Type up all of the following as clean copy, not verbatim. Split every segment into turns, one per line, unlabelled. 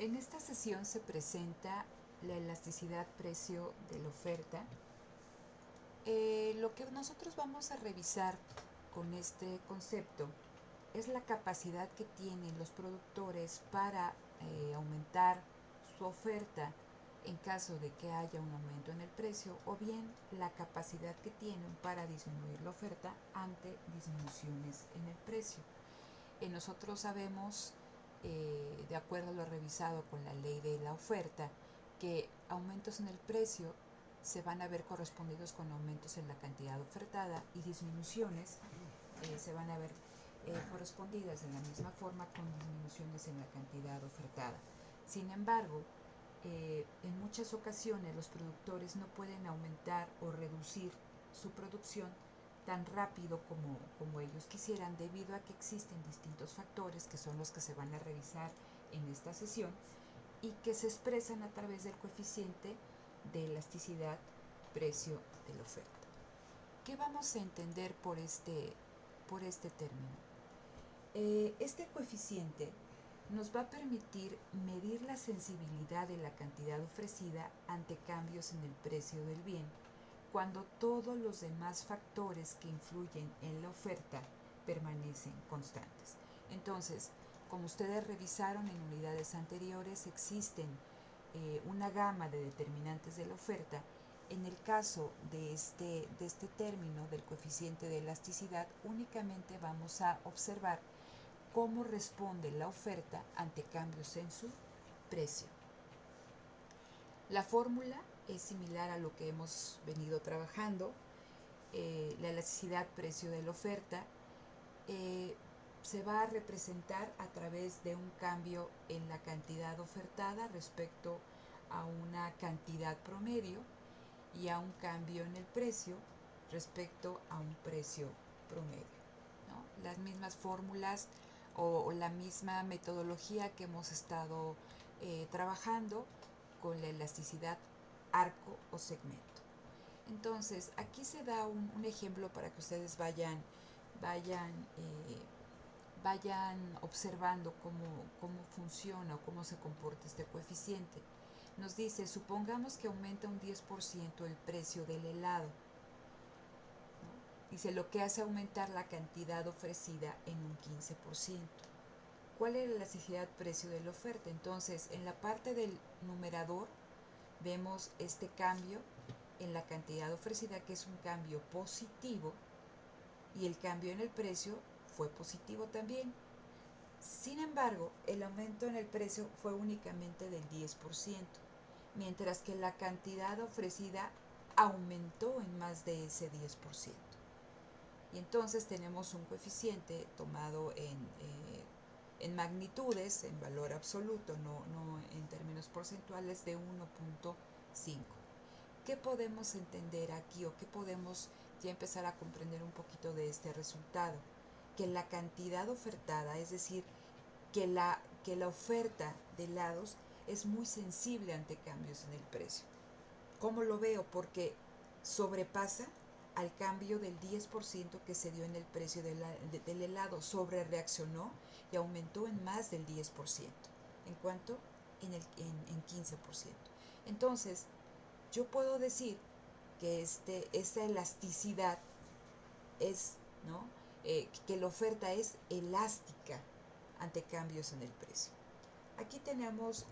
En esta sesión se presenta la elasticidad precio de la oferta. Lo que nosotros vamos a revisar con este concepto es la capacidad que tienen los productores para aumentar su oferta en caso de que haya un aumento en el precio, o bien la capacidad que tienen para disminuir la oferta ante disminuciones en el precio. Nosotros sabemos, de acuerdo a lo revisado con la ley de la oferta, que aumentos en el precio se van a ver correspondidos con aumentos en la cantidad ofertada, y disminuciones se van a ver correspondidas de la misma forma con disminuciones en la cantidad ofertada. Sin embargo, en muchas ocasiones los productores no pueden aumentar o reducir su producción tan rápido como ellos quisieran, debido a que existen distintos factores que son los que se van a revisar en esta sesión y que se expresan a través del coeficiente de elasticidad precio de la oferta. ¿Qué vamos a entender por este término? Este coeficiente nos va a permitir medir la sensibilidad de la cantidad ofrecida ante cambios en el precio del bien, cuando todos los demás factores que influyen en la oferta permanecen constantes. Entonces, como ustedes revisaron en unidades anteriores, existen una gama de determinantes de la oferta. En el caso de este término del coeficiente de elasticidad, únicamente vamos a observar cómo responde la oferta ante cambios en su precio. La fórmula es similar a lo que hemos venido trabajando. La elasticidad precio de la oferta se va a representar a través de un cambio en la cantidad ofertada respecto a una cantidad promedio, y a un cambio en el precio respecto a un precio promedio, ¿no? Las mismas fórmulas o la misma metodología que hemos estado trabajando con la elasticidad arco o segmento. Entonces, aquí se da un ejemplo para que ustedes vayan observando cómo funciona o cómo se comporta este coeficiente. Nos dice, supongamos que aumenta un 10% el precio del helado, ¿no? Dice, lo que hace aumentar la cantidad ofrecida en un 15%. ¿Cuál es la elasticidad precio de la oferta? Entonces, en la parte del numerador vemos este cambio en la cantidad ofrecida, que es un cambio positivo, y el cambio en el precio fue positivo también. Sin embargo, el aumento en el precio fue únicamente del 10%, mientras que la cantidad ofrecida aumentó en más de ese 10%. Y entonces tenemos un coeficiente tomado en magnitudes, en valor absoluto, no en términos porcentuales, de 1.5. ¿Qué podemos entender aquí, o qué podemos ya empezar a comprender un poquito de este resultado? Que la cantidad ofertada, es decir, que la oferta de helados es muy sensible ante cambios en el precio. ¿Cómo lo veo? Porque sobrepasa al cambio del 10% que se dio en el precio del helado, sobre reaccionó y aumentó en más del 10%. ¿En cuánto? En 15%. Entonces, yo puedo decir que esta elasticidad es, ¿no? Que la oferta es elástica ante cambios en el precio. Aquí tenemos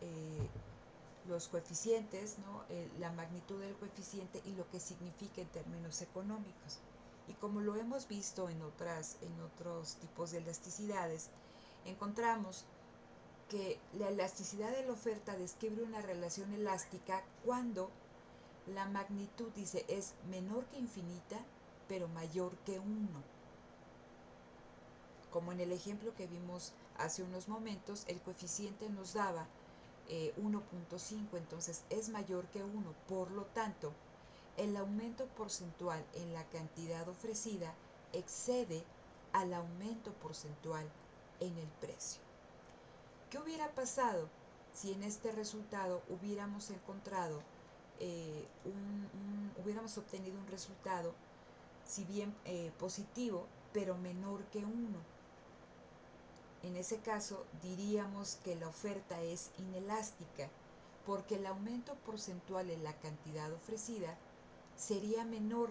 los coeficientes, ¿no? La magnitud del coeficiente y lo que significa en términos económicos. Y como lo hemos visto en otros tipos de elasticidades, encontramos que la elasticidad de la oferta describe una relación elástica cuando la magnitud, dice, es menor que infinita, pero mayor que 1. Como en el ejemplo que vimos hace unos momentos, el coeficiente nos daba 1.5, entonces es mayor que 1. Por lo tanto, el aumento porcentual en la cantidad ofrecida excede al aumento porcentual en el precio. ¿Qué hubiera pasado si en este resultado hubiéramos encontrado hubiéramos obtenido un resultado, si bien positivo, pero menor que 1? En ese caso diríamos que la oferta es inelástica, porque el aumento porcentual en la cantidad ofrecida sería menor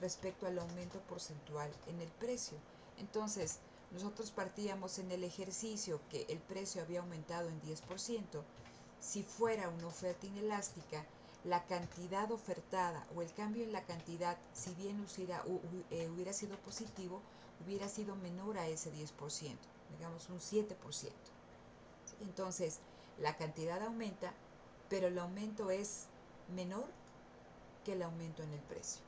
respecto al aumento porcentual en el precio. Entonces, nosotros partíamos en el ejercicio que el precio había aumentado en 10%. Si fuera una oferta inelástica, la cantidad ofertada o el cambio en la cantidad, si bien hubiera sido positivo, hubiera sido menor a ese 10%, digamos un 7%. Entonces, la cantidad aumenta, pero el aumento es menor que el aumento en el precio.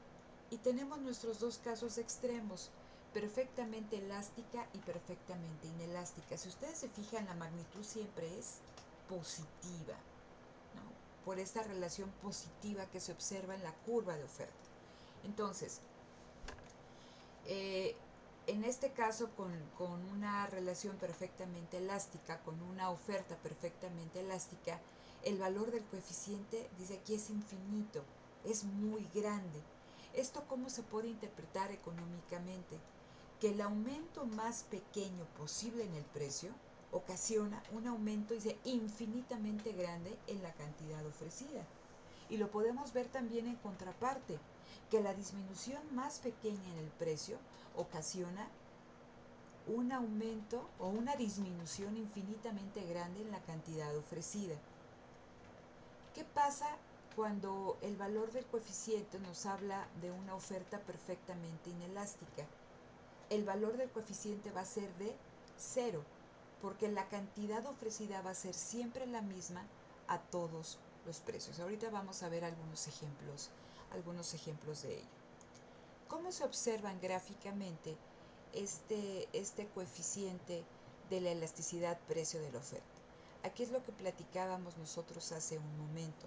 Y tenemos nuestros dos casos extremos, perfectamente elástica y perfectamente inelástica. Si ustedes se fijan, la magnitud siempre es positiva, ¿no? Por esta relación positiva que se observa en la curva de oferta. Entonces, eh, en este caso, con una relación perfectamente elástica, con una oferta perfectamente elástica, el valor del coeficiente, dice aquí, es infinito, es muy grande. ¿Esto cómo se puede interpretar económicamente? Que el aumento más pequeño posible en el precio ocasiona un aumento, dice, infinitamente grande en la cantidad ofrecida. Y lo podemos ver también en contraparte, que la disminución más pequeña en el precio ocasiona un aumento o una disminución infinitamente grande en la cantidad ofrecida. ¿Qué pasa cuando el valor del coeficiente nos habla de una oferta perfectamente inelástica? El valor del coeficiente va a ser de 0, porque la cantidad ofrecida va a ser siempre la misma a todos los precios. Ahorita vamos a ver algunos ejemplos de ello. ¿Cómo se observan gráficamente este coeficiente de la elasticidad precio de la oferta? Aquí es lo que platicábamos nosotros hace un momento.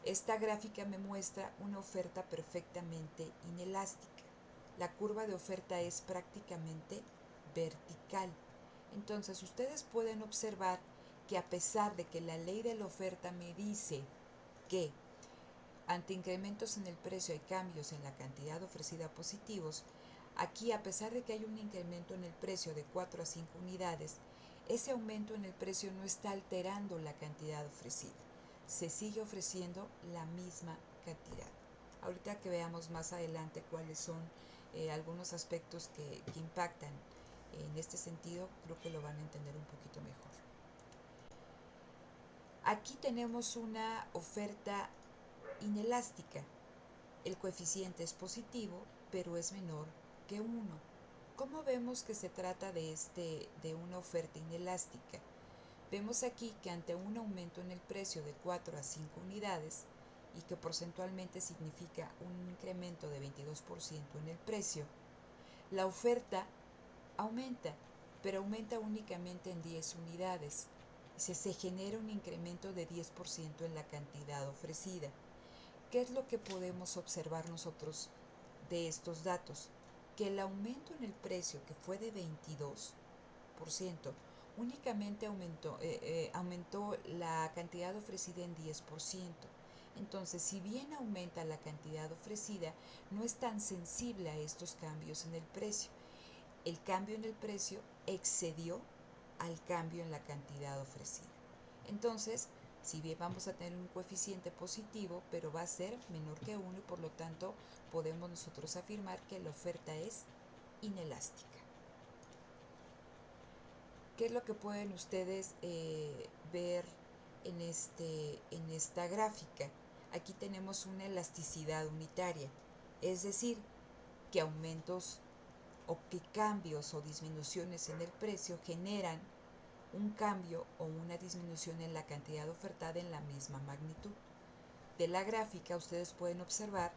Esta gráfica me muestra una oferta perfectamente inelástica. La curva de oferta es prácticamente vertical. Entonces ustedes pueden observar que a pesar de que la ley de la oferta me dice que ante incrementos en el precio hay cambios en la cantidad ofrecida positivos, aquí a pesar de que hay un incremento en el precio de 4 a 5 unidades, ese aumento en el precio no está alterando la cantidad ofrecida. Se sigue ofreciendo la misma cantidad. Ahorita que veamos más adelante cuáles son algunos aspectos que impactan en este sentido, creo que lo van a entender un poquito mejor. Aquí tenemos una oferta inelástica. El coeficiente es positivo, pero es menor que 1. ¿Cómo vemos que se trata de una oferta inelástica? Vemos aquí que ante un aumento en el precio de 4 a 5 unidades, y que porcentualmente significa un incremento de 22% en el precio, la oferta aumenta, pero aumenta únicamente en 10 unidades. Se genera un incremento de 10% en la cantidad ofrecida. ¿Qué es lo que podemos observar nosotros de estos datos? Que el aumento en el precio, que fue de 22%, únicamente aumentó la cantidad ofrecida en 10%. Entonces, si bien aumenta la cantidad ofrecida, no es tan sensible a estos cambios en el precio. El cambio en el precio excedió al cambio en la cantidad ofrecida. Entonces, si bien vamos a tener un coeficiente positivo, pero va a ser menor que 1 y por lo tanto podemos nosotros afirmar que la oferta es inelástica. ¿Qué es lo que pueden ustedes ver en esta gráfica? Aquí tenemos una elasticidad unitaria, es decir, que aumentos o que cambios o disminuciones en el precio generan un cambio o una disminución en la cantidad ofertada en la misma magnitud. De la gráfica ustedes pueden observar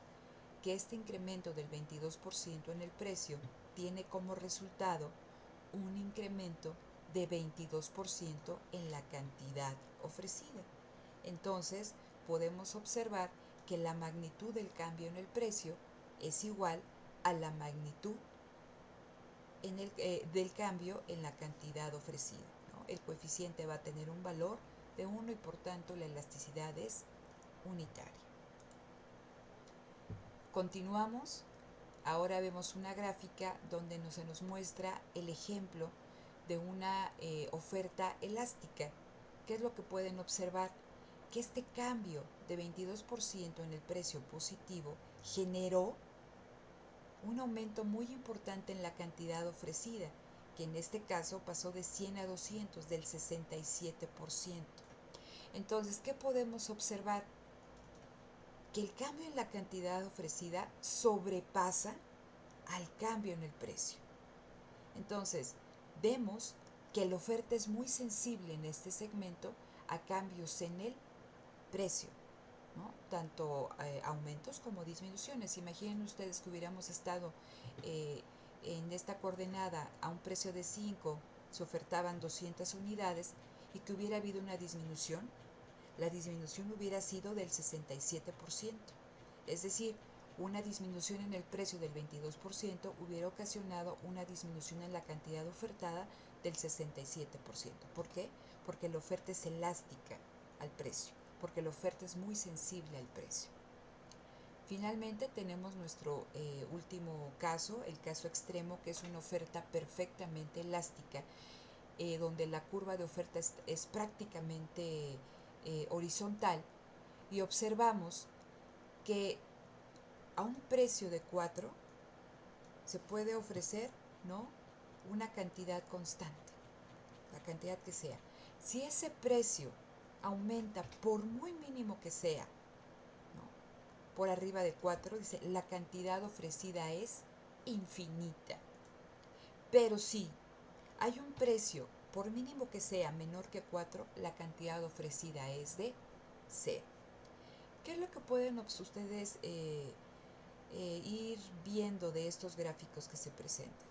que este incremento del 22% en el precio tiene como resultado un incremento de 22% en la cantidad ofrecida. Entonces podemos observar que la magnitud del cambio en el precio es igual a la magnitud del cambio en la cantidad ofrecida, ¿no? El coeficiente va a tener un valor de 1 y por tanto la elasticidad es unitaria. Continuamos. Ahora vemos una gráfica donde se nos muestra el ejemplo de una oferta elástica. ¿Qué es lo que pueden observar? Que este cambio de 22% en el precio positivo generó un aumento muy importante en la cantidad ofrecida, que en este caso pasó de 100 a 200, del 67%. Entonces, ¿qué podemos observar? Que el cambio en la cantidad ofrecida sobrepasa al cambio en el precio. Entonces, vemos que la oferta es muy sensible en este segmento a cambios en el precio, ¿no? Tanto aumentos como disminuciones. Imaginen ustedes que hubiéramos estado eh, en esta coordenada a un precio de 5, se ofertaban 200 unidades y que hubiera habido una disminución. La disminución hubiera sido del 67%. Es decir, una disminución en el precio del 22% hubiera ocasionado una disminución en la cantidad ofertada del 67%. ¿Por qué? Porque la oferta es elástica al precio, porque la oferta es muy sensible al precio. Finalmente tenemos nuestro último caso, el caso extremo, que es una oferta perfectamente elástica, donde la curva de oferta es prácticamente horizontal, y observamos que a un precio de 4 se puede ofrecer, ¿no?, una cantidad constante, la cantidad que sea. Si ese precio aumenta por muy mínimo que sea, ¿no?, por arriba de 4, dice, la cantidad ofrecida es infinita. Pero si hay un precio, por mínimo que sea, menor que 4, la cantidad ofrecida es de 0. ¿Qué es lo que pueden ustedes ir viendo de estos gráficos que se presentan?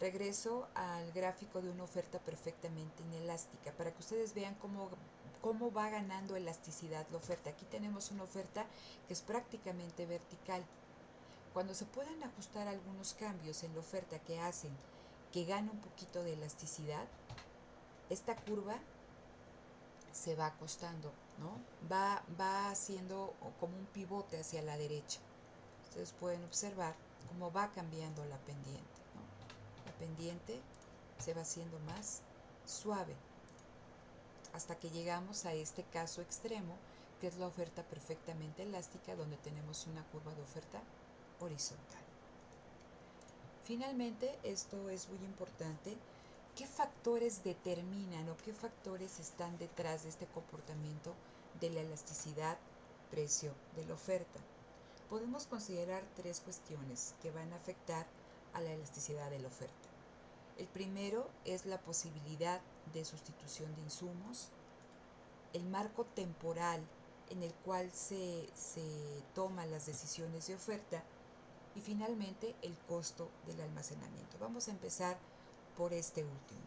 Regreso al gráfico de una oferta perfectamente inelástica para que ustedes vean cómo va ganando elasticidad la oferta. Aquí tenemos una oferta que es prácticamente vertical. Cuando se pueden ajustar algunos cambios en la oferta que hacen que gane un poquito de elasticidad, esta curva se va acostando, ¿no? Va haciendo como un pivote hacia la derecha. Ustedes pueden observar cómo va cambiando la pendiente, ¿no? La pendiente se va haciendo más suave hasta que llegamos a este caso extremo, que es la oferta perfectamente elástica, donde tenemos una curva de oferta horizontal. Finalmente, esto es muy importante, ¿qué factores determinan o qué factores están detrás de este comportamiento de la elasticidad precio de la oferta? Podemos considerar 3 cuestiones que van a afectar a la elasticidad de la oferta. El primero es la posibilidad de sustitución de insumos, el marco temporal en el cual se toman las decisiones de oferta, y finalmente el costo del almacenamiento. Vamos a empezar por este último.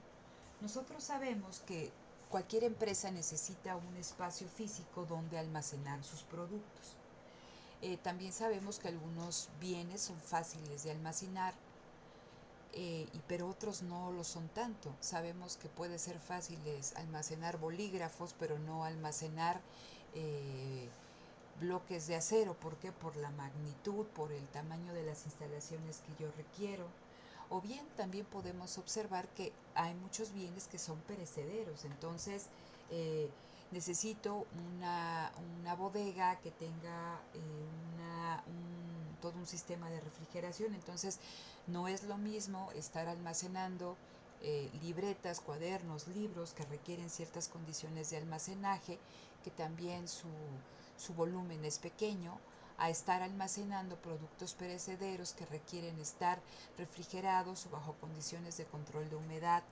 Nosotros sabemos que cualquier empresa necesita un espacio físico donde almacenar sus productos. También sabemos que algunos bienes son fáciles de almacenar, pero otros no lo son tanto. Sabemos que puede ser fácil almacenar bolígrafos, pero no almacenar bloques de acero. ¿Por qué? Por la magnitud, por el tamaño de las instalaciones que yo requiero. O bien también podemos observar que hay muchos bienes que son perecederos. Entonces necesito una bodega que tenga todo un sistema de refrigeración. Entonces no es lo mismo estar almacenando libretas, cuadernos, libros que requieren ciertas condiciones de almacenaje, que también su volumen es pequeño, a estar almacenando productos perecederos que requieren estar refrigerados o bajo condiciones de control de humedad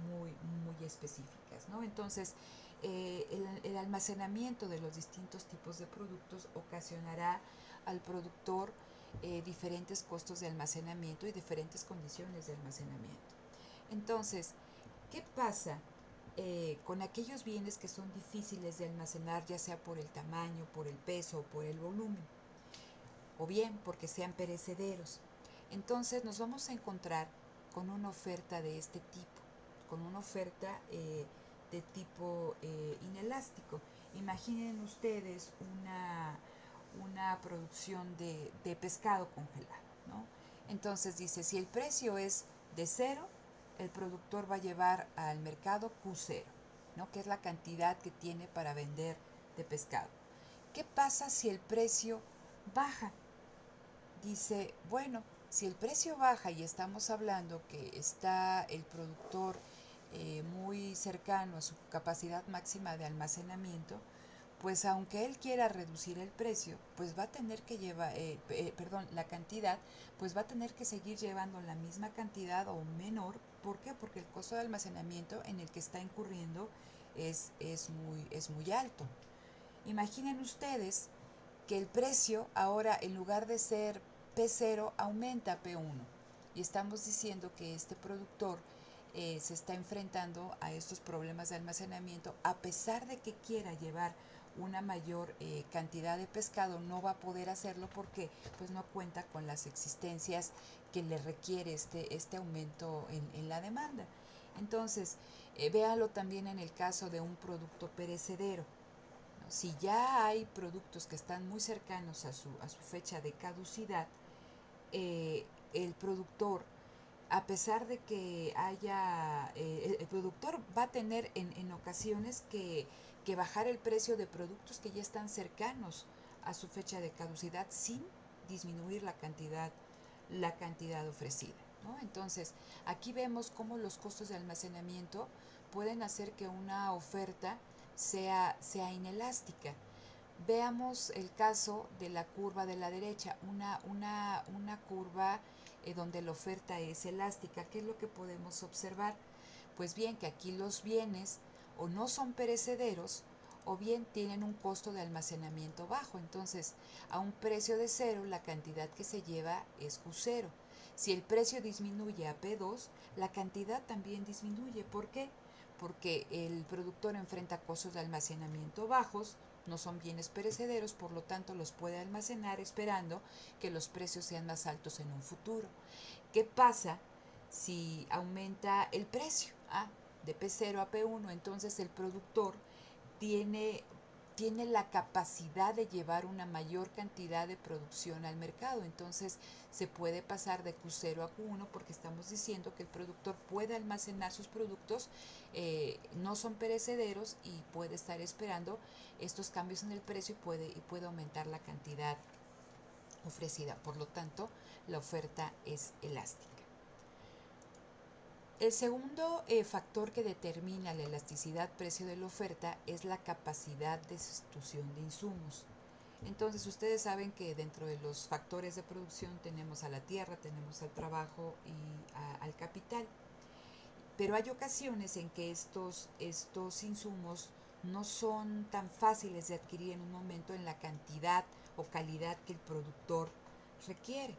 muy específicas, ¿no? Entonces, el almacenamiento de los distintos tipos de productos ocasionará al productor diferentes costos de almacenamiento y diferentes condiciones de almacenamiento. Entonces, ¿qué pasa con aquellos bienes que son difíciles de almacenar, ya sea por el tamaño, por el peso o por el volumen, o bien porque sean perecederos? Entonces nos vamos a encontrar con una oferta de este tipo, con una oferta de tipo inelástico. Imaginen ustedes una producción de pescado congelado, ¿no? Entonces dice, si el precio es de 0, el productor va a llevar al mercado Q0, ¿no? Que es la cantidad que tiene para vender de pescado. ¿Qué pasa si el precio baja? Dice, bueno, si el precio baja y estamos hablando que está el productor muy cercano a su capacidad máxima de almacenamiento, pues aunque él quiera reducir el precio, pues va a tener que llevar, la cantidad, pues va a tener que seguir llevando la misma cantidad o menor. ¿Por qué? Porque el costo de almacenamiento en el que está incurriendo es muy alto. Imaginen ustedes que el precio ahora, en lugar de ser P0, aumenta a P1. Y estamos diciendo que este productor se está enfrentando a estos problemas de almacenamiento. A pesar de que quiera llevar una mayor cantidad de pescado, no va a poder hacerlo porque pues no cuenta con las existencias que le requiere este aumento en la demanda. Entonces, véalo también en el caso de un producto perecedero. Si ya hay productos que están muy cercanos a su fecha de caducidad, el productor, a pesar de que haya, el productor va a tener en ocasiones que bajar el precio de productos que ya están cercanos a su fecha de caducidad sin disminuir la cantidad ofrecida, ¿no? Entonces, aquí vemos cómo los costos de almacenamiento pueden hacer que una oferta sea inelástica. Veamos el caso de la curva de la derecha, una curva donde la oferta es elástica. ¿Qué es lo que podemos observar? Pues bien, que aquí los bienes o no son perecederos o bien tienen un costo de almacenamiento bajo. Entonces, a un precio de cero, la cantidad que se lleva es Q0. Si el precio disminuye a P2, la cantidad también disminuye. ¿Por qué? Porque el productor enfrenta costos de almacenamiento bajos, no son bienes perecederos, por lo tanto los puede almacenar esperando que los precios sean más altos en un futuro. ¿Qué pasa si aumenta el precio de P0 a P1? Entonces el productor tiene, tiene la capacidad de llevar una mayor cantidad de producción al mercado. Entonces se puede pasar de Q0 a Q1 porque estamos diciendo que el productor puede almacenar sus productos, no son perecederos y puede estar esperando estos cambios en el precio y puede aumentar la cantidad ofrecida. Por lo tanto, la oferta es elástica. El segundo factor que determina la elasticidad precio de la oferta es la capacidad de sustitución de insumos. Entonces ustedes saben que dentro de los factores de producción tenemos a la tierra, tenemos al trabajo y al capital. Pero hay ocasiones en que estos insumos no son tan fáciles de adquirir en un momento en la cantidad o calidad que el productor requiere.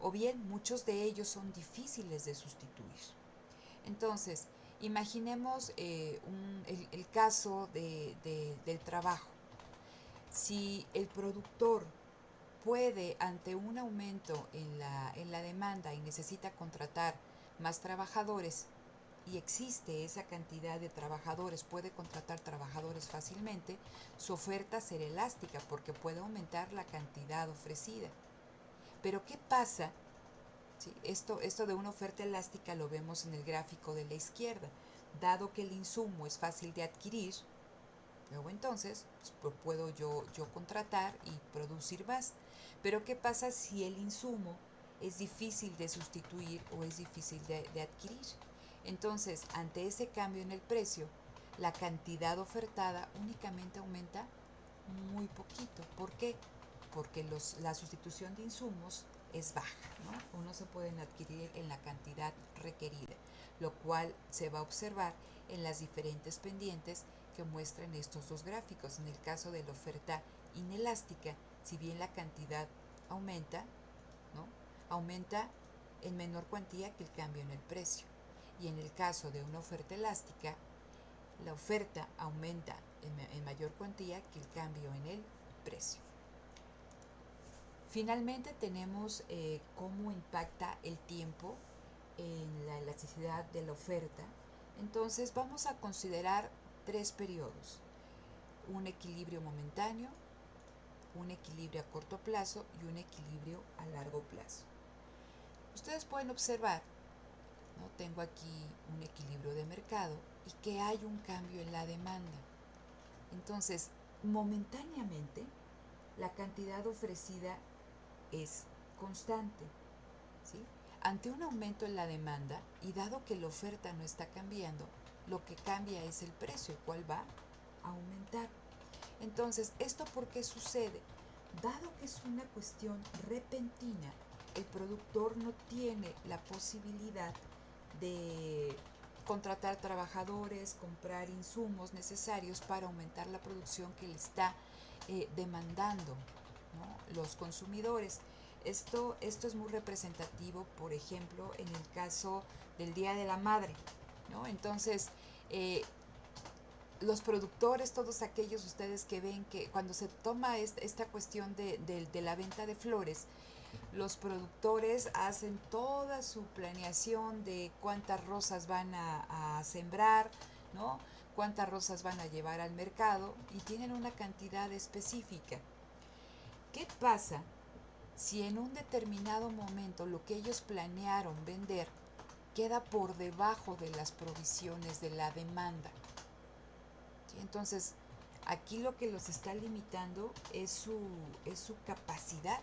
O bien muchos de ellos son difíciles de sustituir. Entonces, imaginemos el caso del trabajo. Si el productor puede, ante un aumento en la demanda y necesita contratar más trabajadores, y existe esa cantidad de trabajadores, puede contratar trabajadores fácilmente, su oferta será elástica porque puede aumentar la cantidad ofrecida. Pero ¿qué pasa? ¿Sí? Esto de una oferta elástica lo vemos en el gráfico de la izquierda. Dado que el insumo es fácil de adquirir, luego entonces pues, puedo yo contratar y producir más. Pero ¿qué pasa si el insumo es difícil de sustituir o es difícil de adquirir? Entonces, ante ese cambio en el precio, la cantidad ofertada únicamente aumenta muy poquito. ¿Por qué? Porque la sustitución de insumos es baja, ¿no? O no se pueden adquirir en la cantidad requerida, lo cual se va a observar en las diferentes pendientes que muestran estos dos gráficos. En el caso de la oferta inelástica, si bien la cantidad aumenta, ¿no? Aumenta en menor cuantía que el cambio en el precio. Y en el caso de una oferta elástica, la oferta aumenta en mayor cuantía que el cambio en el precio. Finalmente tenemos cómo impacta el tiempo en la elasticidad de la oferta. Entonces vamos a considerar tres periodos: un equilibrio momentáneo, un equilibrio a corto plazo y un equilibrio a largo plazo. Ustedes pueden observar ¿no? Tengo aquí un equilibrio de mercado y que hay un cambio en la demanda. Entonces, momentáneamente, la cantidad ofrecida es constante, ¿sí? Ante un aumento en la demanda y dado que la oferta no está cambiando, lo que cambia es el precio, el cual va a aumentar. Entonces, ¿esto por qué sucede? Dado que es una cuestión repentina, el productor no tiene la posibilidad de contratar trabajadores, comprar insumos necesarios para aumentar la producción que le está demandando, ¿no? Los consumidores. Esto es muy representativo, por ejemplo, en el caso del Día de la Madre, ¿no? Entonces, eh, los productores, todos aquellos ustedes que ven que cuando se toma esta cuestión de la venta de flores, los productores hacen toda su planeación de cuántas rosas van a sembrar, ¿no? Cuántas rosas van a llevar al mercado y tienen una cantidad específica. ¿Qué pasa si en un determinado momento lo que ellos planearon vender queda por debajo de las provisiones de la demanda? ¿Sí? Entonces, aquí lo que los está limitando es su capacidad,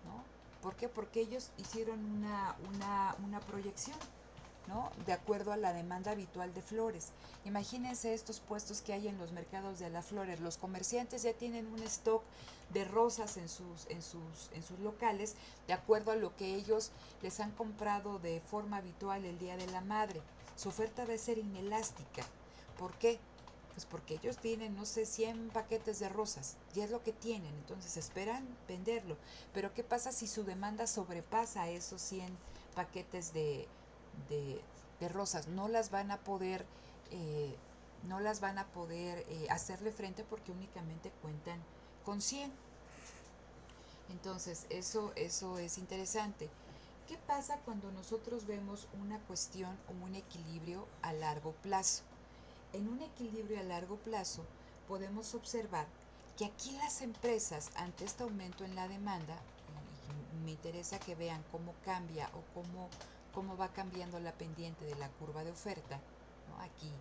¿no? ¿Por qué? Porque ellos hicieron una proyección, ¿no? De acuerdo a la demanda habitual de flores. Imagínense estos puestos que hay en los mercados de las flores. Los comerciantes ya tienen un stock de rosas en sus locales de acuerdo a lo que ellos les han comprado de forma habitual el Día de la Madre. Su oferta debe ser inelástica. ¿Por qué? Pues porque ellos tienen, no sé, 100 paquetes de rosas y es lo que tienen, entonces esperan venderlo. Pero ¿qué pasa si su demanda sobrepasa esos 100 paquetes de, de rosas? No las van a poder, eh, no las van a poder hacerle frente porque únicamente cuentan con 100. Entonces, eso es interesante. ¿Qué pasa cuando nosotros vemos una cuestión o un equilibrio a largo plazo? En un equilibrio a largo plazo podemos observar que aquí las empresas, ante este aumento en la demanda, y me interesa que vean cómo cambia o cómo va cambiando la pendiente de la curva de oferta, ¿no? Aquí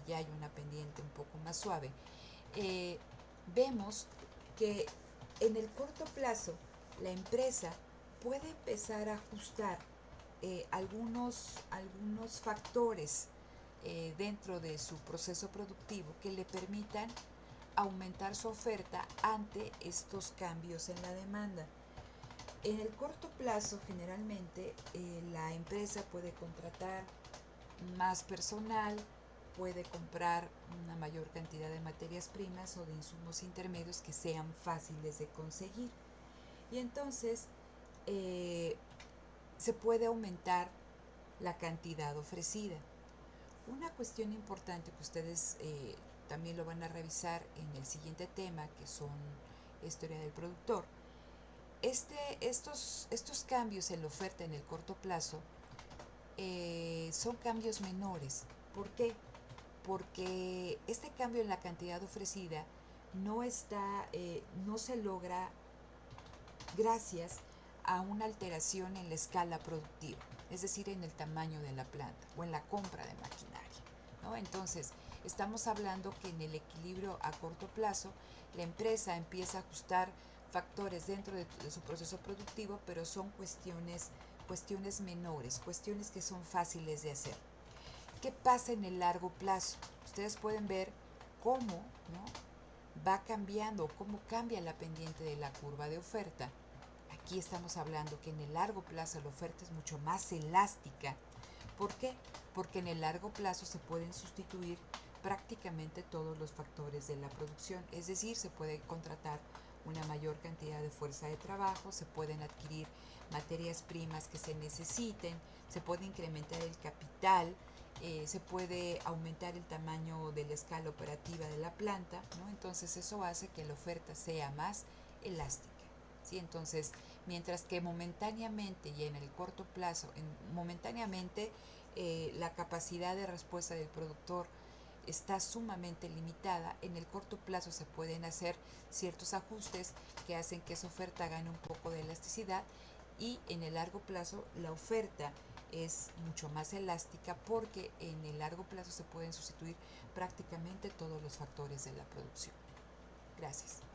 ya hay una pendiente un poco más suave, eh, vemos que en el corto plazo la empresa puede empezar a ajustar algunos factores dentro de su proceso productivo que le permitan aumentar su oferta ante estos cambios en la demanda. En el corto plazo, generalmente, la empresa puede contratar más personal, puede comprar una mayor cantidad de materias primas o de insumos intermedios que sean fáciles de conseguir. Y entonces se puede aumentar la cantidad ofrecida. Una cuestión importante que ustedes también lo van a revisar en el siguiente tema, que son historia del productor. Estos cambios en la oferta en el corto plazo son cambios menores. ¿Por qué? Porque este cambio en la cantidad ofrecida no se logra gracias a una alteración en la escala productiva, es decir, en el tamaño de la planta o en la compra de maquinaria, ¿no? Entonces, estamos hablando que en el equilibrio a corto plazo, la empresa empieza a ajustar factores dentro de su proceso productivo, pero son cuestiones menores, cuestiones que son fáciles de hacer. ¿Qué pasa en el largo plazo? Ustedes pueden ver cómo, ¿no?, va cambiando, cómo cambia la pendiente de la curva de oferta. Aquí estamos hablando que en el largo plazo la oferta es mucho más elástica. ¿Por qué? Porque en el largo plazo se pueden sustituir prácticamente todos los factores de la producción, es decir, se puede contratar una mayor cantidad de fuerza de trabajo, se pueden adquirir materias primas que se necesiten, se puede incrementar el capital, se puede aumentar el tamaño de la escala operativa de la planta, ¿no? Entonces eso hace que la oferta sea más elástica, ¿sí? Entonces, mientras que momentáneamente y en el corto plazo, momentáneamente la capacidad de respuesta del productor está sumamente limitada, en el corto plazo se pueden hacer ciertos ajustes que hacen que esa oferta gane un poco de elasticidad y en el largo plazo la oferta es mucho más elástica porque en el largo plazo se pueden sustituir prácticamente todos los factores de la producción. Gracias.